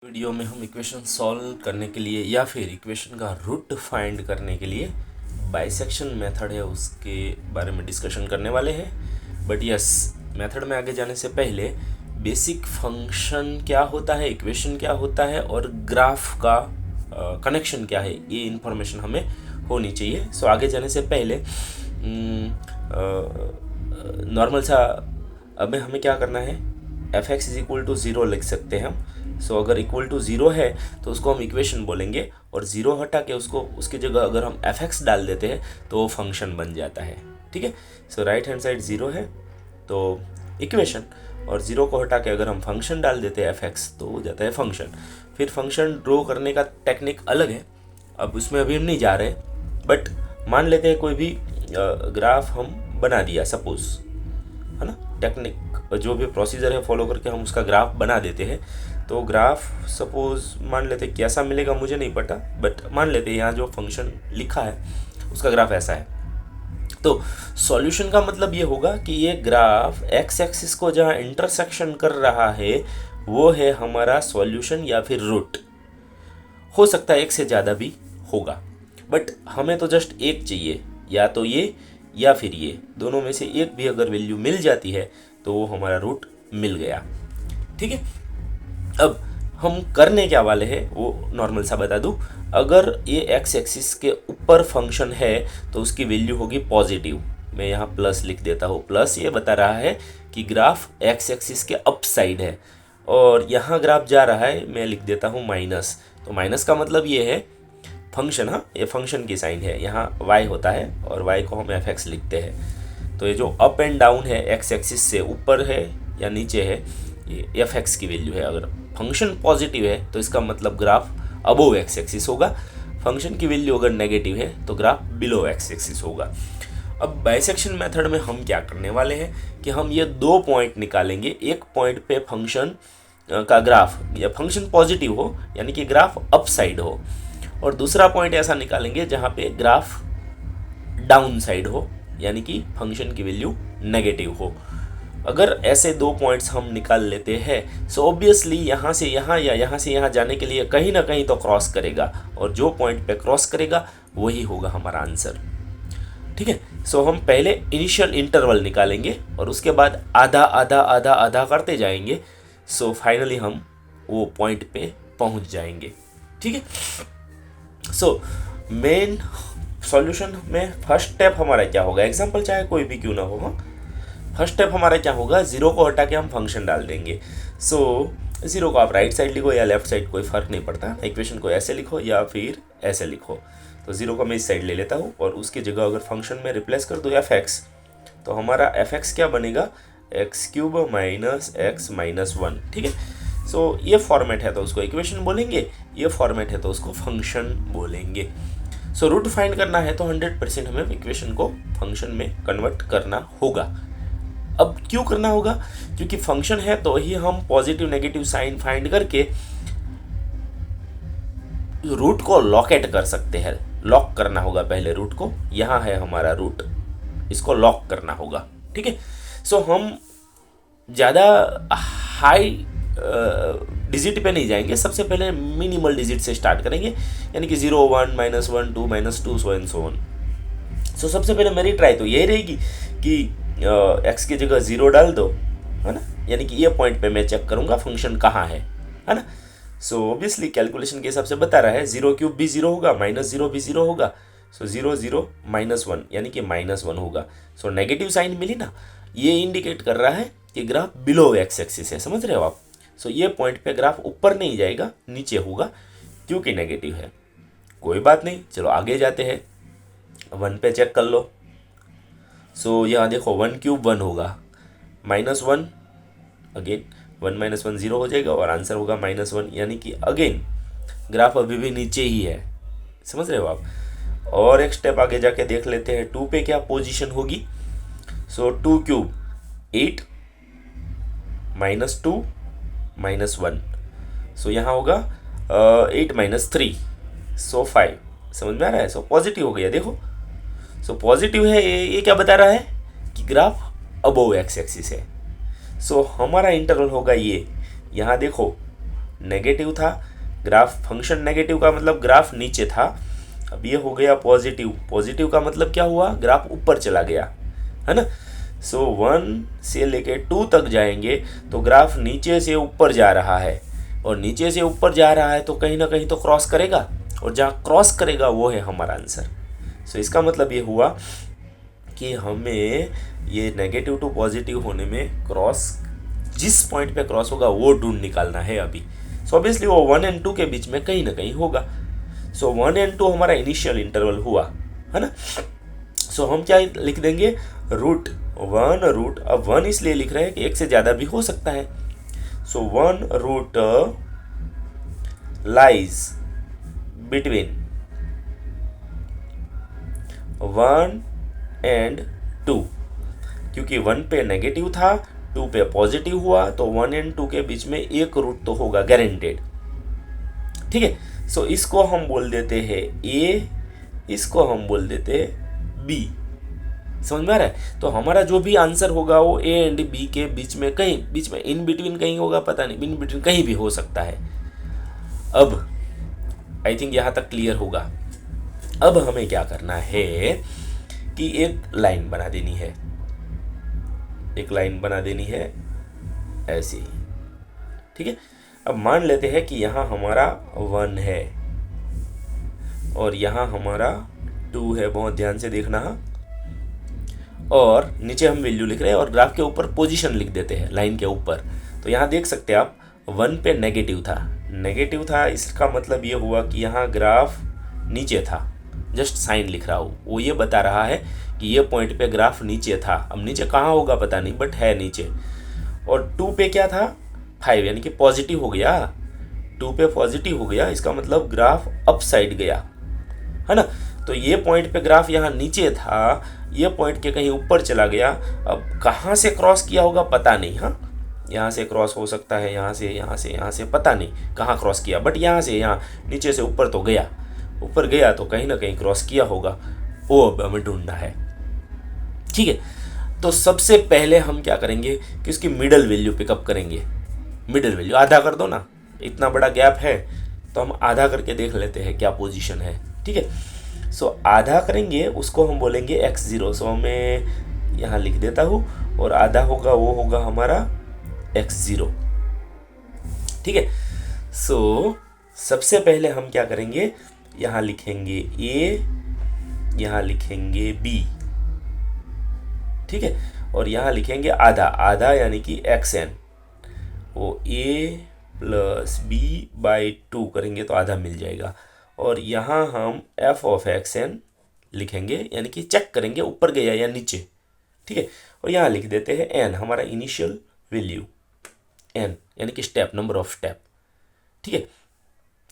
Video में हम equation solve करने के लिए या फिर इक्वेशन का रूट फाइंड करने के लिए बाइसेक्शन मेथड है उसके बारे में डिस्कशन करने वाले हैं। बट यस, मेथड में आगे जाने से पहले बेसिक फंक्शन क्या होता है, इक्वेशन क्या होता है और ग्राफ का कनेक्शन क्या है, ये इन्फॉर्मेशन हमें होनी चाहिए। सो आगे जाने से पहले नॉर्मल सा अब हमें क्या करना है, F X is equal to zero लिख सकते हैं हम। सो अगर इक्वल टू ज़ीरो है तो उसको हम इक्वेशन बोलेंगे और ज़ीरो हटा के उसको उसकी जगह अगर हम एफ एक्स डाल देते हैं तो वो फंक्शन बन जाता है। ठीक है, सो राइट हैंड साइड ज़ीरो है तो इक्वेशन, और ज़ीरो को हटा के अगर हम फंक्शन डाल देते हैं एफ एक्स तो हो जाता है फंक्शन। फिर फंक्शन ड्रॉ करने का टेक्निक अलग है, अब उसमें अभी हम नहीं जा रहे, बट मान लेते हैं कोई भी ग्राफ हम बना दिया सपोज, है ना। टेक्निक जो भी प्रोसीजर है फॉलो करके हम उसका ग्राफ बना देते हैं। तो ग्राफ सपोज मान लेते कैसा मिलेगा मुझे नहीं पता, बट मान लेते यहाँ जो फंक्शन लिखा है उसका ग्राफ ऐसा है। तो सॉल्यूशन का मतलब ये होगा कि ये ग्राफ एक्स एक्सिस को जहाँ इंटरसेक्शन कर रहा है वो है हमारा सॉल्यूशन या फिर रूट। हो सकता है एक से ज़्यादा भी होगा, बट हमें तो जस्ट एक चाहिए, या तो ये या फिर ये, दोनों में से एक भी अगर वैल्यू मिल जाती है तो वो हमारा रूट मिल गया। ठीक है, अब हम करने क्या वाले हैं वो नॉर्मल सा बता दूं। अगर ये एक्स एक्सिस के ऊपर फंक्शन है तो उसकी वैल्यू होगी पॉजिटिव। मैं यहाँ प्लस लिख देता हूँ, प्लस ये बता रहा है कि ग्राफ एक्स एक्सिस के अप साइड है, और यहाँ ग्राफ जा रहा है, मैं लिख देता हूँ माइनस। तो माइनस का मतलब ये है फंक्शन, हाँ ये फंक्शन की साइन है, यहाँ y होता है और y को हम एफ एक्स लिखते हैं। तो ये जो अप एंड डाउन है एक्स एक्सिस से ऊपर है या नीचे है, ये एफ एक्स की वैल्यू है। अगर फंक्शन पॉजिटिव है तो इसका मतलब ग्राफ अबोव एक्स एक्सिस होगा, फंक्शन की वैल्यू अगर नेगेटिव है तो ग्राफ बिलो एक्स एक्सिस होगा। अब बाइसेक्शन मेथड में हम क्या करने वाले हैं कि हम ये दो पॉइंट निकालेंगे। एक पॉइंट पे फंक्शन का ग्राफ या फंक्शन पॉजिटिव हो यानी कि ग्राफ अप साइड हो, और दूसरा पॉइंट ऐसा निकालेंगे जहाँ पे ग्राफ डाउन साइड हो यानी कि फंक्शन की वैल्यू नेगेटिव हो। अगर ऐसे दो पॉइंट्स हम निकाल लेते हैं सो ऑब्वियसली यहाँ से यहाँ या यहाँ से यहाँ जाने के लिए कहीं ना कहीं तो क्रॉस करेगा, और जो पॉइंट पे क्रॉस करेगा वही होगा हमारा आंसर। ठीक है, सो हम पहले इनिशियल इंटरवल निकालेंगे और उसके बाद आधा आधा आधा आधा करते जाएंगे। सो फाइनली हम वो पॉइंट पे पहुँच जाएंगे। ठीक है, सो मेन सॉल्यूशन में फर्स्ट स्टेप हमारा क्या होगा, एग्जांपल चाहे कोई भी क्यों ना हो, हाँ फर्स्ट स्टेप हमारा क्या होगा, ज़ीरो को हटा के हम फंक्शन डाल देंगे। सो ज़ीरो को आप राइट साइड लिखो या लेफ्ट साइड, कोई फ़र्क नहीं पड़ता, इक्वेशन को ऐसे लिखो या फिर ऐसे लिखो। तो ज़ीरो को मैं इस साइड ले लेता हूँ और उसकी जगह अगर फंक्शन में रिप्लेस कर दूँ एफ एक्स, तो हमारा एफ एक्स क्या बनेगा, x cube minus x minus one. ठीक है, सो ये फॉर्मेट है तो उसको इक्वेशन बोलेंगे, ये फॉर्मेट है तो उसको फंक्शन बोलेंगे। सो रूट फाइंड करना है तो 100% हमें इक्वेशन को फंक्शन में कन्वर्ट करना होगा। अब क्यों करना होगा, क्योंकि फंक्शन है तो ही हम पॉजिटिव नेगेटिव साइन फाइंड करके रूट को लॉकेट कर सकते हैं। लॉक करना होगा पहले रूट को, यहाँ है हमारा रूट, इसको लॉक करना होगा। ठीक है, सो हम ज़्यादा हाई डिजिट पे नहीं जाएंगे, सबसे पहले मिनिमल डिजिट से स्टार्ट करेंगे, यानी कि 0 1 -1 2 -2 सो एंड सो ऑन। सो सबसे पहले मेरी ट्राई तो यही रहेगी कि एक्स की जगह 0 डाल दो, है ना, यानी कि ये पॉइंट पे मैं चेक करूँगा फंक्शन कहाँ है ना। सो ऑब्वियसली कैलकुलेशन के हिसाब से बता रहा है 0 क्यूब भी 0 होगा, -0 भी 0 होगा। सो 0 0 -1 यानी कि -1 होगा। सो नेगेटिव साइन मिली ना, ये इंडिकेट कर रहा है कि ग्राफ बिलो एक्स एक्सिस है, समझ रहे हो आप। सो ये पॉइंट पे ग्राफ ऊपर नहीं जाएगा, नीचे होगा क्योंकि नेगेटिव है। कोई बात नहीं, चलो आगे जाते हैं, 1 पे चेक कर लो। सो यहाँ देखो 1 क्यूब 1 होगा, -1 अगेन 1 -1 0 हो जाएगा और आंसर होगा -1, यानी कि अगेन ग्राफ अभी भी नीचे ही है, समझ रहे हो आप। और एक स्टेप आगे जाके देख लेते हैं 2 पे क्या पोजीशन होगी। सो 2 क्यूब 8 -2 -1, सो यहाँ होगा 8 -3 सो 5, समझ में आ रहा है। सो पॉजिटिव हो गया, देखो सो पॉजिटिव है, ये क्या बता रहा है कि ग्राफ अबोव एक्स एक्सिस है। सो हमारा इंटरवल होगा ये, यहाँ देखो नेगेटिव था, ग्राफ फंक्शन नेगेटिव का मतलब ग्राफ नीचे था। अब ये हो गया पॉजिटिव, पॉजिटिव का मतलब क्या हुआ, ग्राफ ऊपर चला गया, है ना। सो 1 से लेके 2 तक जाएंगे तो ग्राफ नीचे से ऊपर जा रहा है, और नीचे से ऊपर जा रहा है तो कहीं ना कहीं तो क्रॉस करेगा, और जहाँ क्रॉस करेगा वो है हमारा आंसर। सो इसका मतलब ये हुआ कि हमें ये नेगेटिव टू पॉजिटिव होने में क्रॉस, जिस पॉइंट पे क्रॉस होगा वो ढूंढ निकालना है अभी। सो ऑब्वियसली वो 1 और 2 के बीच में कहीं ना कहीं होगा। सो 1 और 2 हमारा इनिशियल इंटरवल हुआ, है ना। सो हम क्या लिख देंगे, रूट 1 रूट, अब 1 इसलिए लिख रहे हैं कि एक से ज़्यादा भी हो सकता है। सो 1 रूट लाइज बिटवीन 1 एंड 2, क्योंकि 1 पे नेगेटिव था, 2 पे पॉजिटिव हुआ, तो 1 और 2 के बीच में एक रूट तो होगा गारंटेड, ठीक है। सो इसको हम बोल देते हैं ए, इसको हम बोल देते हैं बी। समझ में आ रहा है। तो हमारा जो भी आंसर होगा वो ए एंड बी के बीच में, कहीं बीच में, इन बिटवीन कहीं होगा, पता नहीं, इन बिटवीन कहीं भी हो सकता है। अब आई थिंक यहाँ तक क्लियर होगा। अब हमें क्या करना है कि एक लाइन बना देनी है, एक लाइन बना देनी है ऐसी, ठीक है। अब मान लेते हैं कि यहाँ हमारा 1 है और यहाँ हमारा 2 है, बहुत ध्यान से देखना, और नीचे हम वैल्यू लिख रहे हैं और ग्राफ के ऊपर पोजीशन लिख देते हैं लाइन के ऊपर। तो यहाँ देख सकते हैं आप 1 पे नेगेटिव था, नेगेटिव था, इसका मतलब ये हुआ कि यहाँ ग्राफ नीचे था। जस्ट साइन लिख रहा हूँ, वो ये बता रहा है कि ये पॉइंट पे ग्राफ नीचे था। अब नीचे कहाँ होगा पता नहीं, बट है नीचे। और 2 पे क्या था, 5, यानी कि पॉजिटिव हो गया, 2 पे पॉजिटिव हो गया, इसका मतलब ग्राफ अप साइड गया, है ना। तो ये पॉइंट पे ग्राफ यहाँ नीचे था, ये पॉइंट के कहीं ऊपर चला गया। अब कहाँ से क्रॉस किया होगा पता नहीं, हाँ, यहाँ से क्रॉस हो सकता है, यहाँ से, यहाँ से, यहाँ से, पता नहीं कहाँ क्रॉस किया, बट यहाँ से, यहाँ नीचे से ऊपर तो गया, ऊपर गया तो कहीं ना कहीं क्रॉस किया होगा, वो अब हमें ढूंढना है, ठीक है। तो सबसे पहले हम क्या करेंगे कि उसकी मिडल वैल्यू पिकअप करेंगे। मिडल वैल्यू आधा कर दो ना, इतना बड़ा गैप है तो हम आधा करके देख लेते हैं क्या पोजीशन है, ठीक है। सो आधा करेंगे, उसको हम बोलेंगे x0। सो मैं यहाँ लिख देता हूँ, और आधा होगा वो होगा हमारा x0, ठीक है। सो सबसे पहले हम क्या करेंगे, यहाँ लिखेंगे a, यहाँ लिखेंगे b, ठीक है, और यहाँ लिखेंगे आधा, आधा यानी कि xn, वो a प्लस बी बाई 2 करेंगे तो आधा मिल जाएगा। और यहाँ हम f ऑफ xn लिखेंगे, यानी कि चेक करेंगे ऊपर गया या नीचे, ठीक है। और यहाँ लिख देते हैं n, हमारा इनिशियल वैल्यू n, यानी कि स्टेप, नंबर ऑफ स्टेप, ठीक है।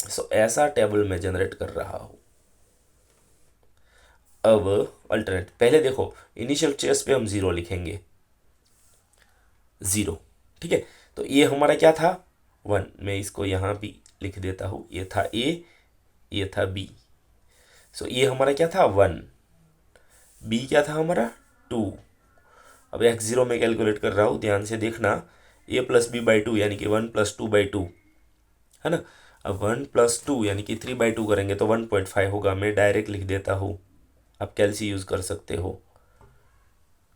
सो ऐसा टेबल मैं जनरेट कर रहा हूँ। अब अल्टरनेट, पहले देखो इनिशियल चेस पे हम 0 लिखेंगे, 0, ठीक है। तो ये हमारा क्या था, 1, मैं इसको यहाँ भी लिख देता हूँ, ये था a, ये था b। सो ये हमारा क्या था 1, b क्या था हमारा 2। अब x0 में कैलकुलेट कर रहा हूँ, ध्यान से देखना, a प्लस बी बाई 2 यानी कि 1 प्लस 2 बाई 2, है ना। अब 1 प्लस 2 यानी कि 3 बाई 2 करेंगे तो 1.5 होगा। मैं डायरेक्ट लिख देता हूँ, आप कैलसी यूज़ कर सकते हो,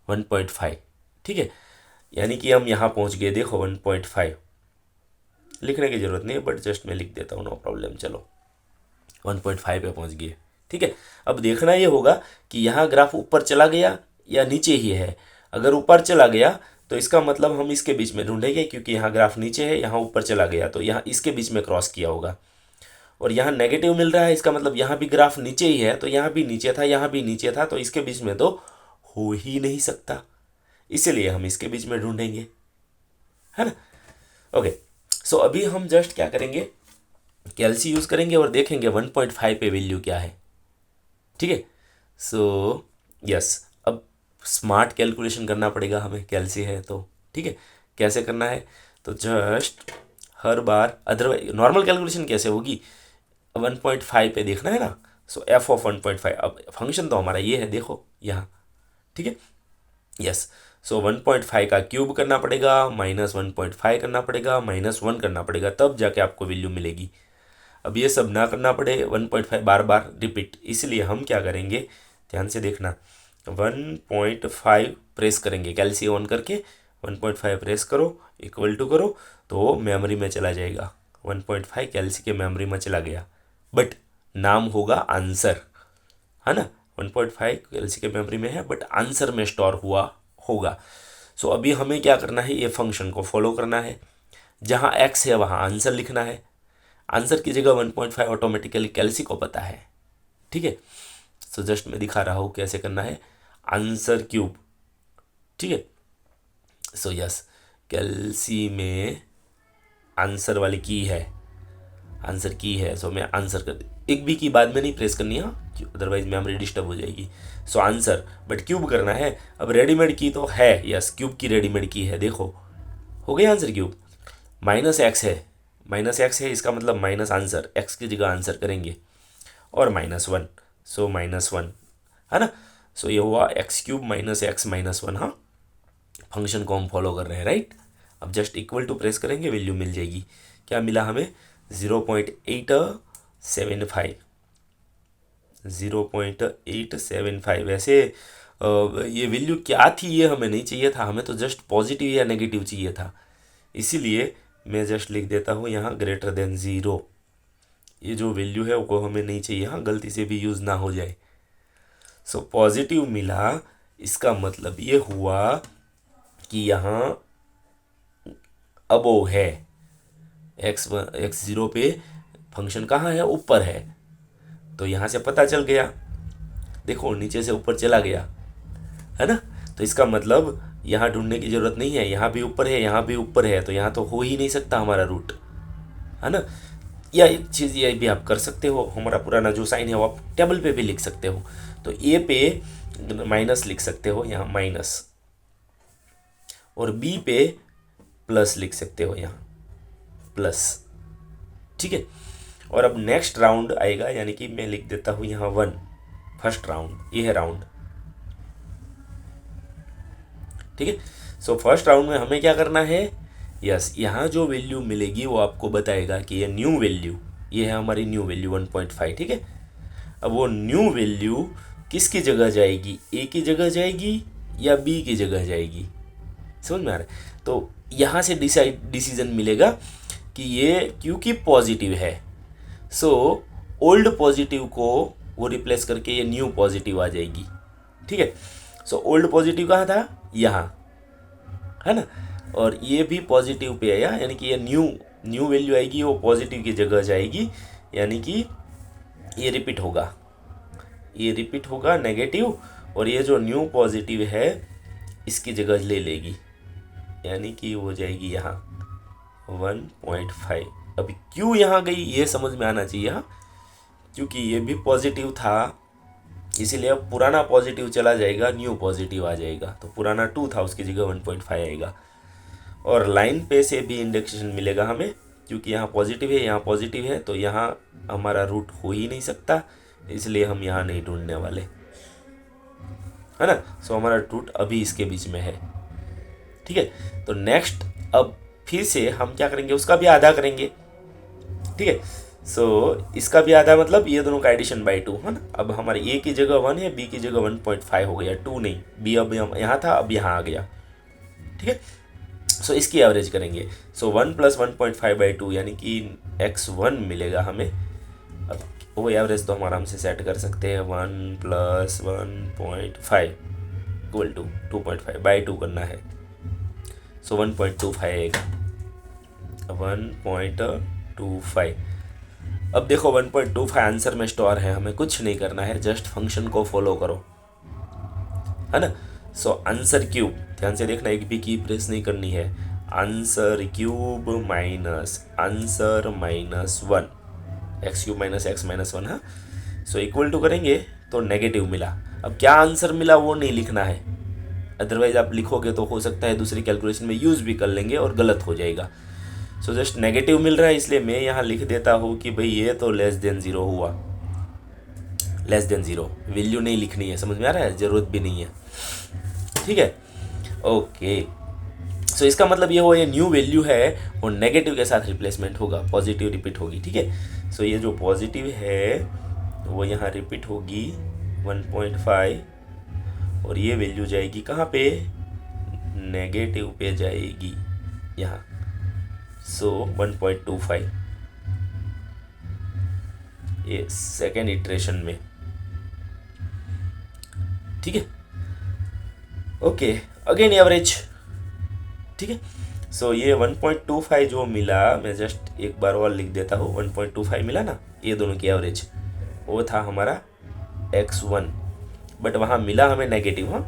1.5, ठीक है। यानी कि हम यहाँ पहुँच गए, देखो 1.5, लिखने की ज़रूरत नहीं है बट जस्ट मैं लिख देता हूँ, नो प्रॉब्लम। चलो 1.5 पे पहुँच गए, ठीक है। अब देखना ये होगा कि यहाँ ग्राफ ऊपर चला गया या नीचे ही है। अगर ऊपर चला गया तो इसका मतलब हम इसके बीच में ढूंढेंगे, क्योंकि यहाँ ग्राफ नीचे है, यहाँ ऊपर चला गया तो यहाँ इसके बीच में क्रॉस किया होगा। और यहाँ नेगेटिव मिल रहा है, इसका मतलब यहाँ भी ग्राफ नीचे ही है, तो यहाँ भी नीचे था, यहाँ भी नीचे था, तो इसके बीच में तो हो ही नहीं सकता, इसीलिए हम इसके बीच में ढूंढेंगे, है ना। ओके, सो अभी हम जस्ट क्या करेंगे, कैलसी यूज़ करेंगे और देखेंगे 1.5 पे वैल्यू क्या है, ठीक है। सो यस, अब स्मार्ट कैलकुलेशन करना पड़ेगा हमें, कैलसी है तो, ठीक है। कैसे करना है, तो जस्ट हर बार, अदरवाइज नॉर्मल कैलकुलेशन कैसे होगी, 1.5 पे देखना है ना। सो f ऑफ 1.5, अब फंक्शन तो हमारा ये है, देखो यहाँ, ठीक है। यस, सो 1.5 का क्यूब करना पड़ेगा, -1.5 करना पड़ेगा, -1 करना पड़ेगा, तब जाके आपको वैल्यू मिलेगी। अब ये सब ना करना पड़े, 1.5 बार बार रिपीट, इसलिए हम क्या करेंगे, ध्यान से देखना, 1.5 प्रेस करेंगे, कैलसी ऑन करके 1.5 प्रेस करो, इक्वल टू करो, तो मेमोरी में चला जाएगा। 1.5 कैलसी के मेमोरी में चला गया, बट नाम होगा आंसर, है ना। 1.5 कैलसी के मेमोरी में है, बट आंसर में स्टोर हुआ होगा। सो अभी हमें क्या करना है, ये फंक्शन को फॉलो करना है, जहाँ x है वहाँ आंसर लिखना है, आंसर की जगह 1.5 ऑटोमेटिकली कैलसी को पता है, ठीक है। सो जस्ट मैं दिखा रहा हूँ कैसे करना है, आंसर क्यूब, ठीक है। सो यस, कैलसी में आंसर वाली की है, आंसर की है, सो मैं आंसर कर, एक भी की बाद में नहीं प्रेस करनी है, अदरवाइज मेमोरी डिस्टर्ब हो जाएगी। सो आंसर, बट क्यूब करना है। अब रेडीमेड की तो है, यस क्यूब की रेडीमेड की है, देखो हो गया आंसर क्यूब। -x है, -x है, इसका मतलब माइनस आंसर, x की जगह आंसर करेंगे, और -1, सो -1, है ना। सो ये हुआ x³ -x -1, हाँ, फंक्शन को हम फॉलो कर रहे हैं, राइट। अब जस्ट इक्वल टू प्रेस करेंगे, वैल्यू मिल जाएगी। क्या मिला हमें, 0.875, 0.875। वैसे ये वैल्यू क्या थी ये हमें नहीं चाहिए था, हमें तो जस्ट पॉजिटिव या नेगेटिव चाहिए था, इसीलिए मैं जस्ट लिख देता हूँ यहाँ >0। ये जो वैल्यू है वो हमें नहीं चाहिए, हाँ, गलती से भी यूज़ ना हो जाए। सो पॉजिटिव मिला, इसका मतलब ये हुआ कि यहाँ अबोव है, x0 पे फंक्शन कहाँ है, ऊपर है, तो यहाँ से पता चल गया, देखो नीचे से ऊपर चला गया, है ना। तो इसका मतलब यहाँ ढूंढने की ज़रूरत नहीं है, यहाँ भी ऊपर है, यहाँ भी ऊपर है, तो यहाँ तो हो ही नहीं सकता हमारा रूट, है ना। या एक चीज़ ये भी आप कर सकते हो, हमारा पुराना जो साइन है वो आप टेबल पे भी लिख सकते हो, तो ए पे माइनस लिख सकते हो यहाँ माइनस, और बी पे प्लस लिख सकते हो यहाँ प्लस, ठीक है। और अब नेक्स्ट राउंड आएगा, यानी कि मैं लिख देता हूँ यहाँ 1, फर्स्ट राउंड, ये है राउंड, ठीक है। सो फर्स्ट राउंड में हमें क्या करना है, यस, यहाँ जो वैल्यू मिलेगी वो आपको बताएगा कि ये न्यू वैल्यू, ये है हमारी न्यू वैल्यू 1.5, ठीक है। अब वो न्यू वैल्यू किसकी जगह जाएगी, ए की जगह जाएगी या बी की जगह जाएगी, समझ में आ रहा है। तो यहाँ से डिसीजन मिलेगा कि ये क्योंकि पॉजिटिव है, सो ओल्ड पॉजिटिव को वो रिप्लेस करके ये न्यू पॉजिटिव आ जाएगी, ठीक है। सो ओल्ड पॉजिटिव कहाँ था, यहाँ, है ना, और ये भी पॉजिटिव पे आया, यानी कि ये न्यू वैल्यू आएगी, वो पॉजिटिव की जगह जाएगी, यानी कि ये रिपीट होगा नेगेटिव, और ये जो न्यू पॉजिटिव है इसकी जगह ले लेगी, यानी कि वो जाएगी यहाँ 1.5। अभी क्यों यहाँ गई ये समझ में आना चाहिए, हाँ, क्योंकि ये भी पॉजिटिव था, इसीलिए अब पुराना पॉजिटिव चला जाएगा, न्यू पॉजिटिव आ जाएगा, तो पुराना 2 था, उसकी जगह 1.5 आएगा। और लाइन पे से भी इंडेक्सेशन मिलेगा हमें, क्योंकि यहाँ पॉजिटिव है, यहाँ पॉजिटिव है, तो यहाँ हमारा रूट हो ही नहीं सकता, इसलिए हम यहाँ नहीं ढूंढने वाले, है ना। सो हमारा रूट अभी इसके बीच में है, ठीक है। तो नेक्स्ट अब फिर से हम क्या करेंगे, उसका भी आधा करेंगे, ठीक है। सो इसका भी आधा मतलब ये दोनों का एडिशन बाई 2, है ना। अब हमारे ए की जगह 1 है, बी की जगह 1.5 हो गया, 2 नहीं, बी अब यहाँ था, अब यहाँ आ गया, ठीक है। सो इसकी एवरेज करेंगे, सो 1 + 1.5/2 यानी कि x1 मिलेगा हमें। अब वो एवरेज तो हम आराम से सेट कर सकते हैं, 1 + 1.5 = 2.5/2 करना है, सो 1.25 आएगा, 1.25। अब देखो 1.25 आंसर में स्टोर है, हमें कुछ नहीं करना है, जस्ट फंक्शन को फॉलो करो, है ना। सो आंसर क्यूब, ध्यान से देखना, एक भी की प्रेस नहीं करनी है, answer cube minus answer -1, x³ - x -1, हाँ। सो इक्वल टू करेंगे तो नेगेटिव मिला। अब क्या आंसर मिला वो नहीं लिखना है, अदरवाइज आप लिखोगे तो हो सकता है दूसरी कैलकुलेशन में यूज़ भी कर लेंगे और गलत हो जाएगा। सो जस्ट नेगेटिव मिल रहा है, इसलिए मैं यहाँ लिख देता हूँ कि भाई ये तो <0 हुआ, <0 वैल्यू नहीं लिखनी है, समझ में आ रहा है, ज़रूरत भी नहीं है, ठीक है। ओके, सो इसका मतलब ये हो, ये न्यू वैल्यू है वो नेगेटिव के साथ रिप्लेसमेंट होगा, पॉजिटिव रिपीट होगी, ठीक है। सो ये जो पॉजिटिव है वो यहाँ रिपीट होगी 1.5 और ये वैल्यू जाएगी कहाँ पे, नेगेटिव पे जाएगी यहाँ। सो 1.25 ये सेकेंड इटरेशन में, ठीक है। ओके, अगेन एवरेज, ठीक है। सो ये 1.25 जो मिला, मैं जस्ट एक बार और लिख देता हूँ, 1.25 मिला ना, ये दोनों की एवरेज, वो था हमारा x1, बट वहाँ मिला हमें नेगेटिव, हाँ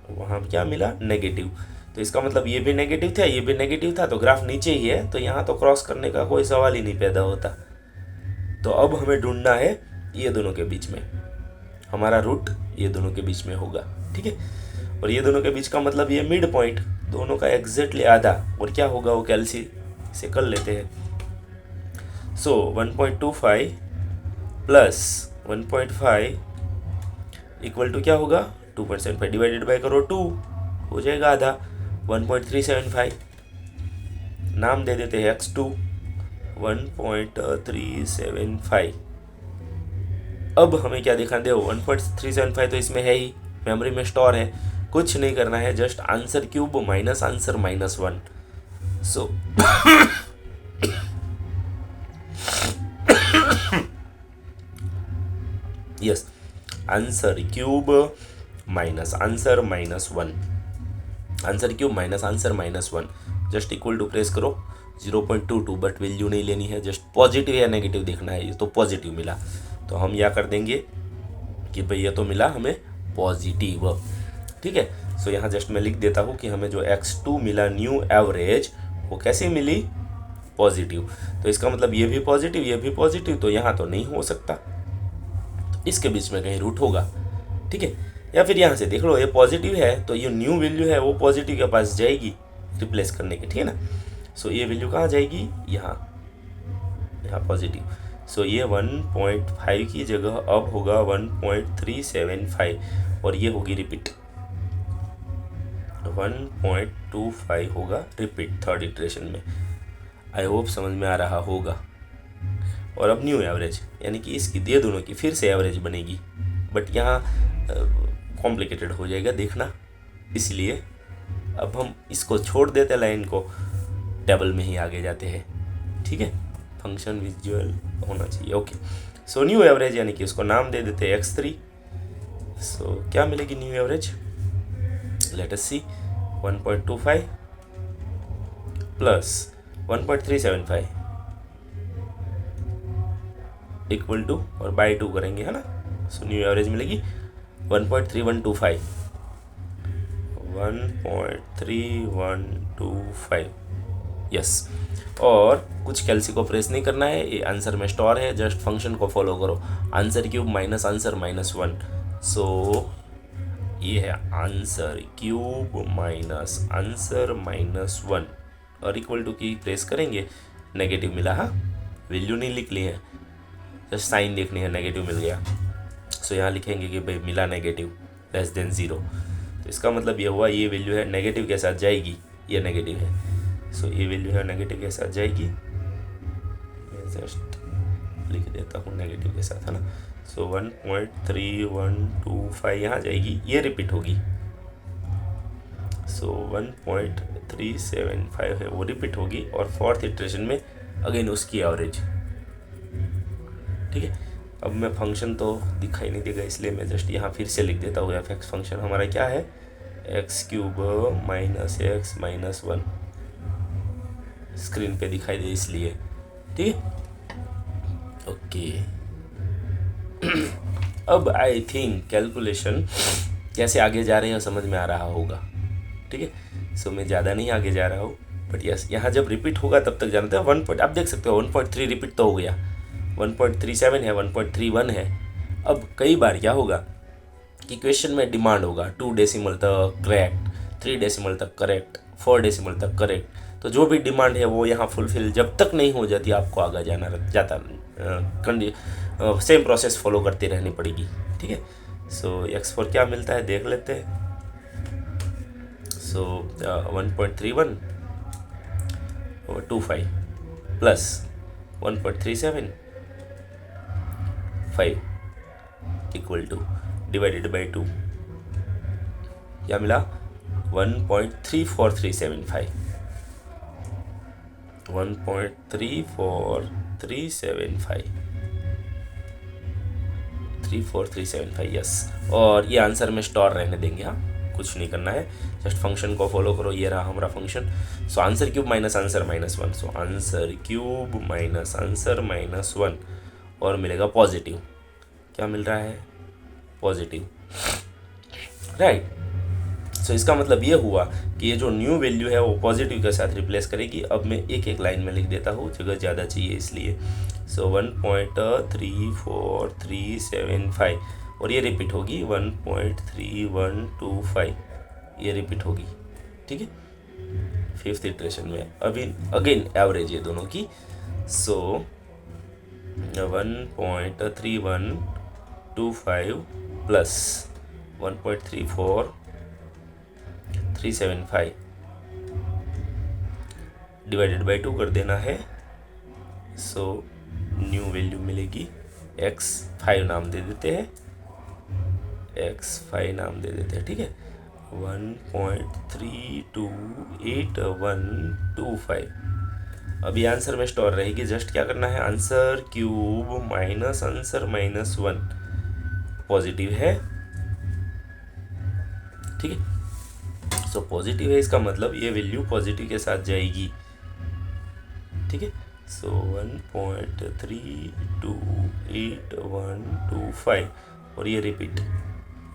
वहाँ क्या मिला, नेगेटिव। तो इसका मतलब ये भी नेगेटिव था, ये भी नेगेटिव था, तो ग्राफ नीचे ही है, तो यहाँ तो क्रॉस करने का कोई सवाल ही नहीं पैदा होता। तो अब हमें ढूंढना है ये दोनों के बीच में, हमारा रूट ये दोनों के बीच में होगा, ठीक है। और ये दोनों के बीच का मतलब ये मिड पॉइंट, दोनों का एग्जैक्टली आधा, और क्या होगा वो कैलसी से कर लेते हैं। सो 1.25 प्लस 1.5 इक्वल टू क्या होगा, 2.75 डिवाइडेड बाई करो 2, हो जाएगा आधा, 1.375, नाम दे देते हैं x2, 1.375। अब हमें क्या दिखा दे, 1.375 तो इसमें है ही, मेमोरी में स्टोर है, कुछ नहीं करना है, just answer cube minus answer -1। So yes, answer cube minus answer -1, answer cube minus answer -1 just equal to press करो 0.22, बट वैल्यू नहीं लेनी है, जस्ट पॉजिटिव या नेगेटिव देखना है। ये तो पॉजिटिव मिला, तो हम क्या कर देंगे कि भाई ये तो मिला हमें पॉजिटिव, ठीक है। सो यहाँ जस्ट मैं लिख देता हूँ कि हमें जो x2 मिला न्यू एवरेज, वो कैसे मिली, पॉजिटिव। तो इसका मतलब ये भी पॉजिटिव, ये भी पॉजिटिव, तो यहाँ तो नहीं हो सकता, तो इसके बीच में कहीं रूट होगा, ठीक है। या फिर यहाँ से देख लो, ये पॉजिटिव है तो ये न्यू वैल्यू है वो पॉजिटिव के पास जाएगी रिप्लेस करने के, ठीक है ना। सो ये वैल्यू कहाँ जाएगी, यहाँ पॉजिटिव। सो ये 1.5 की जगह अब होगा 1.375 और ये होगी रिपीट, 1.25 होगा रिपीट थर्ड इटरेशन में। आई होप समझ में आ रहा होगा। और अब न्यू एवरेज, यानी कि इसकी ये दोनों की फिर से एवरेज बनेगी, बट यहाँ कॉम्प्लिकेटेड हो जाएगा देखना, इसलिए अब हम इसको छोड़ देते लाइन को, टेबल में ही आगे जाते हैं, ठीक है। फंक्शन विजुअल होना चाहिए, ओके। सो न्यू एवरेज यानी कि उसको नाम दे देते हैं x3। सो क्या मिलेगी new average, let us see, 1.25 plus 1.375 equal to, और बाई 2 करेंगे, है ना। सो न्यू एवरेज मिलेगी 1.3125, 1.3125, यस। और कुछ कैलसी को प्रेस नहीं करना है, ये आंसर में स्टोर है, जस्ट फंक्शन को फॉलो करो, आंसर क्यूब माइनस आंसर -1। सो ये है आंसर क्यूब माइनस आंसर -1 और इक्वल टू की प्रेस करेंगे, नेगेटिव मिला, हाँ वैल्यू नहीं लिख ली है, जस्ट साइन देखनी है, नेगेटिव मिल गया। सो यहाँ लिखेंगे कि भाई मिला नेगेटिव लेस देन 0, तो इसका मतलब ये हुआ ये वैल्यू है नेगेटिव के साथ जाएगी, ये नेगेटिव है, सो ये वैल्यू है नेगेटिव के साथ जाएगी, मैं जस्ट लिख देता हूँ नेगेटिव के साथ, है ना। सो 1.3125 यहाँ जाएगी, ये रिपीट होगी। सो 1.375 है वो रिपीट होगी, और फोर्थ इटरेशन में अगेन उसकी एवरेज, ठीक है। अब मैं फंक्शन तो दिखाई नहीं देगा, इसलिए मैं जस्ट यहाँ फिर से लिख देता हूँ, f(x) फंक्शन हमारा क्या है, x³ minus x minus 1, screen पे दिखाई दे इसलिए, ठीक है, ओके। अब आई थिंक कैलकुलेशन कैसे आगे जा रहे हैं समझ में आ रहा होगा, ठीक है। सो मैं ज़्यादा नहीं आगे जा रहा हूँ, बट यस यहाँ जब रिपीट होगा तब तक जानते हैं 1 आप देख सकते हो 1.3 रिपीट तो हो गया, 1.37 है, 1.31 है। अब कई बार क्या होगा कि क्वेश्चन में डिमांड होगा 2 डेसिमल तक करेक्ट, 3 डेसिमल तक करेक्ट, 4 डेसिमल तक करेक्ट, तो जो भी डिमांड है वो यहाँ फुलफिल जब तक नहीं हो जाती आपको आगे जाता सेम प्रोसेस फॉलो करती रहनी पड़ेगी, ठीक है। सो x4 क्या मिलता है देख लेते हैं। सो 1.31 over 25 plus 1.375 equal two divided by 2, क्या मिला 1.34375, 1.34375 यस। और ये आंसर में स्टोर रहने देंगे, हाँ कुछ नहीं करना है, जस्ट फंक्शन को फॉलो करो। ये रहा हमारा function. So answer cube minus answer minus 1, so answer cube minus answer minus 1 और मिलेगा पॉजिटिव। क्या मिल रहा है? Positive, right. सो इसका मतलब ये हुआ कि ये जो न्यू वैल्यू है वो पॉजिटिव के साथ रिप्लेस करेगी। अब मैं एक एक लाइन में लिख देता हूँ, जगह ज़्यादा चाहिए इसलिए। सो 1.34375 और ये रिपीट होगी 1.3125, ये रिपीट होगी, ठीक है, फिफ्थ इटरेशन में। अभी अगेन एवरेज ये दोनों की। सो 1.3125 प्लस 1.34375 डिवाइडेड बाई 2 कर देना है। सो न्यू वैल्यू मिलेगी x5 नाम दे देते हैं, x5 नाम दे देते हैं, ठीक है। 1.328125 अभी आंसर में स्टोर रहेगी। जस्ट क्या करना है, answer cube minus answer minus 1 positive है, ठीक है। सो पॉजिटिव है, इसका मतलब ये वैल्यू पॉजिटिव के साथ जाएगी, ठीक है। सो 1.328125 और ये रिपीट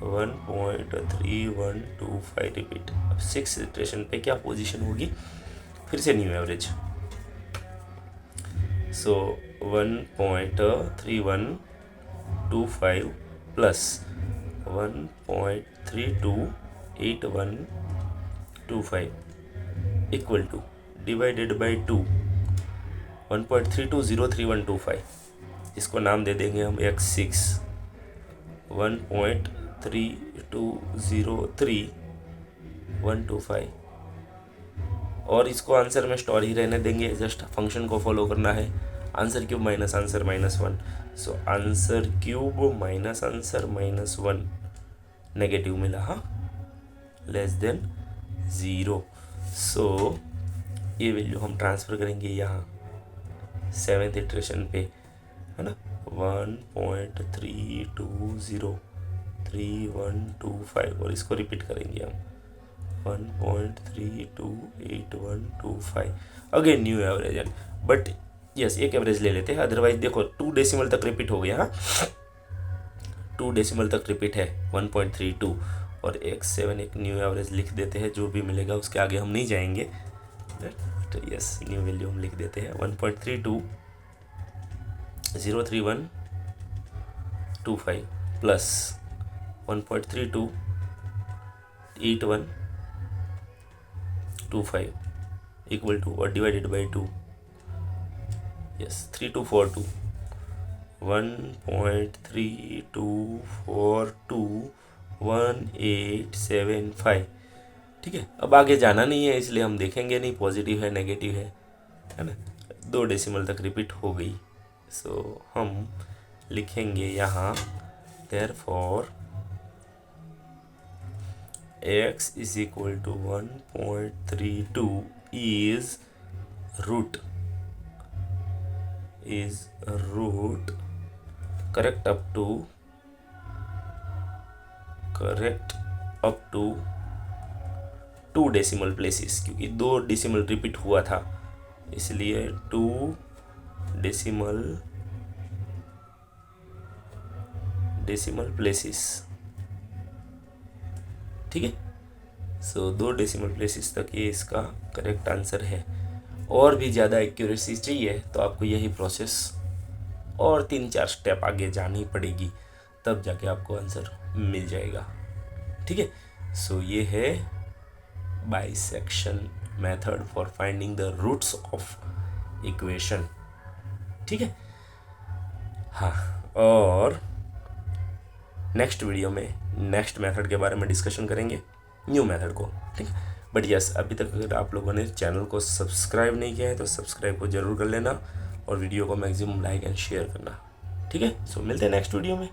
1.3125 रिपीट। अब 6 इटरेशन पे क्या पोजीशन होगी, फिर से new average. So 1.3125 plus 1.328125 equal two divided by 2 1.320325, इसको नाम दे देंगे हम x6, 1.320325 और इसको आंसर में स्टोर ही रहने देंगे। जस्ट फंक्शन को फॉलो करना है, answer cube minus answer minus 1। So answer cube minus answer minus 1 negative मिला, हाँ, लेस देन 0। सो ये वैल्यू हम ट्रांसफ़र करेंगे यहाँ 7th इटरेशन पे, है ना, 1.320325 और इसको रिपीट करेंगे हम 1.328125 again new average and but yes एक एवरेज ले लेते हैं। अदरवाइज देखो 2 डेसिमल तक रिपीट हो गया, हाँ 2 डेसिमल तक रिपीट है 1.32 और x7 एक न्यू एवरेज लिख देते हैं। जो भी मिलेगा उसके आगे हम नहीं जाएंगे, तो यस न्यू वैल्यू हम लिख देते हैं 1.3203125 प्लस 1.328125 इक्वल टू और डिवाइडेड बाई 2, यस 3242 1.32421875, ठीक है। अब आगे जाना नहीं है इसलिए हम देखेंगे नहीं पॉजिटिव है नेगेटिव है ना। 2 डेसिमल तक रिपीट हो गई। सो हम लिखेंगे यहाँ therefore x is equal to 1.32 is root correct up to 2 decimal places, क्योंकि 2 डेसिमल रिपीट हुआ था इसलिए 2 डेसिमल प्लेसेस, ठीक है। सो 2 डेसिमल प्लेसेस तक ये इसका करेक्ट आंसर है। और भी ज़्यादा एक्यूरेसी चाहिए तो आपको यही प्रोसेस और 3-4 स्टेप आगे जानी पड़ेगी, तब जाके आपको आंसर मिल जाएगा, ठीक है। सो ये है bisection method for finding the roots of equation, ठीक है। हाँ, और नेक्स्ट वीडियो में नेक्स्ट मेथड के बारे में डिस्कशन करेंगे, न्यू मेथड को, ठीक है। बट यस, अभी तक अगर आप लोगों ने चैनल को सब्सक्राइब नहीं किया है तो सब्सक्राइब को ज़रूर कर लेना और वीडियो को मैक्सिमम लाइक एंड शेयर करना। ठीक है, सो मिलते हैं नेक्स्ट वीडियो में।